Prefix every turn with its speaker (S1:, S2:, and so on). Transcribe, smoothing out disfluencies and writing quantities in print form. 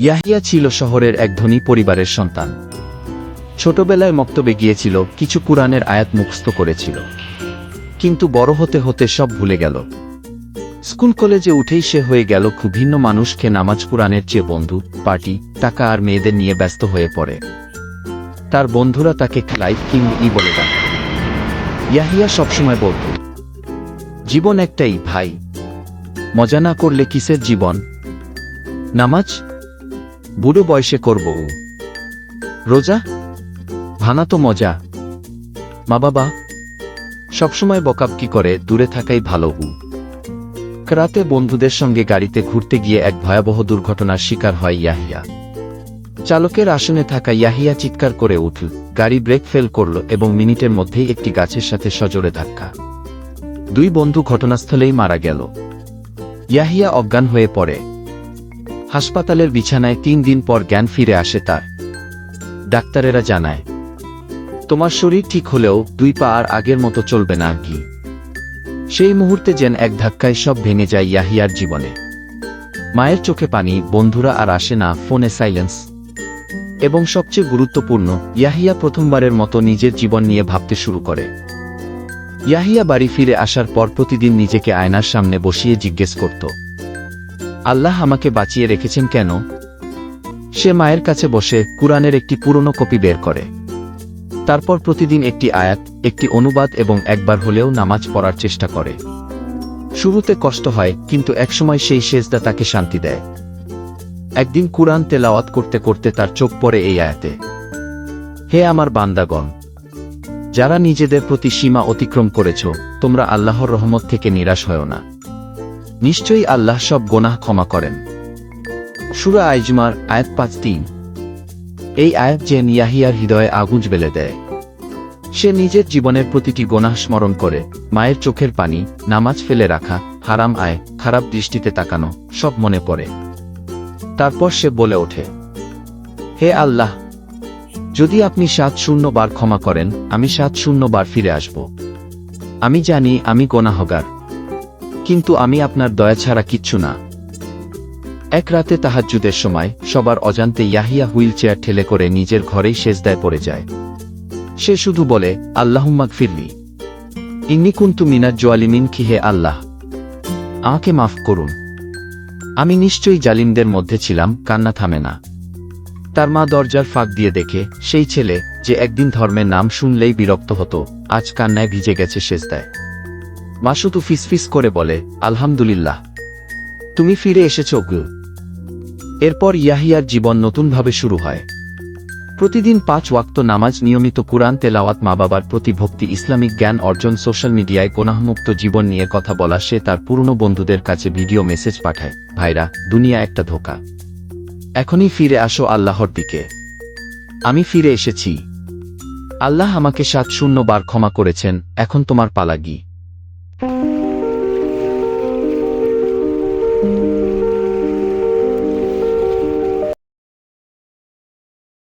S1: ইয়াহিয়া ছিল শহরের এক ধনী পরিবারের সন্তান। ছোটবেলায় মক্তবে গিয়েছিল, কিছু কুরআনের আয়াত মুখস্থ করেছিল, কিন্তু বড় হতে হতে সব ভুলে গেল। স্কুল কলেজে উঠেই সে হয়ে গেল খুব ভিন্ন মানুষকে নামাজ কুরআনের চেয়ে বন্ধু, পার্টি, টাকা আর মেয়েদের নিয়ে ব্যস্ত হয়ে পড়ে। তার বন্ধুরা তাকে লাইফ কিং বলে ডাকত। ইয়াহিয়া সবসময় বলত, জীবন একটাই ভাই, মজা না করলে কিসের জীবন? নামাজ বুড়ো বয়সে করব, রোজা ভানা তো মজা, মা বাবা সবসময় বকাবকি করে, দূরে থাকাই ভালো। রাতে বন্ধুদের সঙ্গে গাড়িতে ঘুরতে গিয়ে এক ভয়াবহ দুর্ঘটনার শিকার হয় ইয়াহিয়া। চালকের আসনে থাকা ইয়াহিয়া চিৎকার করে উঠল, গাড়ি ব্রেক ফেল করল এবং মিনিটের মধ্যেই একটি গাছের সাথে সজোরে ধাক্কা। দুই বন্ধু ঘটনাস্থলেই মারা গেল। ইয়াহিয়া অজ্ঞান হয়ে পড়ে। হাসপাতালের বিছানায় 3 দিন পর জ্ঞান ফিরে আসে তার। ডাক্তারেরা জানায়, তোমার শরীর ঠিক হলেও 2 পা আর আগের মতো চলবে না কি। সেই মুহূর্তে যেন এক ধাক্কায় সব ভেঙে যায় ইয়াহিয়ার জীবনে। মায়ের চোখে পানি, বন্ধুরা আর আসে না, ফোনে সাইলেন্স। এবং সবচেয়ে গুরুত্বপূর্ণ, ইয়াহিয়া প্রথমবারের মতো নিজের জীবন নিয়ে ভাবতে শুরু করে। ইয়াহিয়া বাড়ি ফিরে আসার পর প্রতিদিন নিজেকে আয়নার সামনে বসিয়ে জিজ্ঞেস করত, আল্লাহ আমাকে বাঁচিয়ে রেখেছেন কেন? সে মায়ের কাছে বসে কুরআনের একটি পুরনো কপি বের করে। তারপর প্রতিদিন একটি আয়াত, একটি অনুবাদ এবং একবার হলেও নামাজ পড়ার চেষ্টা করে। শুরুতে কষ্ট হয়, কিন্তু একসময় সেই সেজদা তাকে শান্তি দেয়। একদিন কুরআন তেলাওয়াত করতে করতে তার চোখ পড়ে এই আয়াতে, হে আমার বান্দাগণ, যারা নিজেদের প্রতি সীমা অতিক্রম করেছ, তোমরা আল্লাহর রহমত থেকে নিরাশ হয়ো না। নিশ্চয়ই আল্লাহ সব গোনাহ ক্ষমা করেন। সূরা আইজমার আয়াত 5-3। এই আয়াত যেন ইয়াহিয়ার হৃদয়ে আগুন জ্বেলে দেয়। সে নিজের জীবনের প্রতিটি গোনাহ স্মরণ করে, মায়ের চোখের পানি, নামাজ ফেলে রাখা, হারাম আয়, খারাপ দৃষ্টিতে তাকানো, সব মনে পড়ে। তারপর সে বলে ওঠে, হে আল্লাহ, যদি আপনি 7-0 বার ক্ষমা করেন, আমি 7-0 বার ফিরে আসব। আমি জানি আমি গোনাহগার, কিন্তু আমি আপনার দয়া ছাড়া কিচ্ছু না। এক রাতে তাহাজ্জুদের সময় সবার অজান্তে ইয়াহিয়া হুইল চেয়ার ঠেলে করে নিজের ঘরেই সেজদায় পড়ে যায়। সে শুধু বলে, আল্লাহুম্মাগফিরলি ইন্নী কুনতু মিনাজ জালিমিন, কি হে আল্লাহ, আমাকে মাফ করুন, আমি নিশ্চয়ই জালিমদের মধ্যে ছিলাম। কান্না থামে না। তার মা দরজার ফাঁক দিয়ে দেখে, সেই ছেলে যে একদিন ধর্মের নাম শুনলেই বিরক্ত হতো, আজ কান্নায় ভিজে গেছে সেজদায়। মা শুধু ফিসফিস করে বলে, আলহামদুলিল্লাহ, তুমি ফিরে এসেছ গো। এরপর ইয়াহিয়ার জীবন নতুনভাবে শুরু হয়। প্রতিদিন 5 ওয়াক্ত নামাজ, নিয়মিত কুরআন তেলাওয়াত, মা বাবার প্রতি ভক্তি, ইসলামিক জ্ঞান অর্জন, সোশ্যাল মিডিয়ায় গুনাহমুক্ত জীবন নিয়ে কথা বলা। সে তার পুরনো বন্ধুদের কাছে ভিডিও মেসেজ পাঠায়, ভাইরা, দুনিয়া একটা ধোঁকা, এখনই ফিরে আসো আল্লাহর দিকে। আমি ফিরে এসেছি, আল্লাহ আমাকে 7-0 বার ক্ষমা করেছেন, এখন তোমার পালা গি।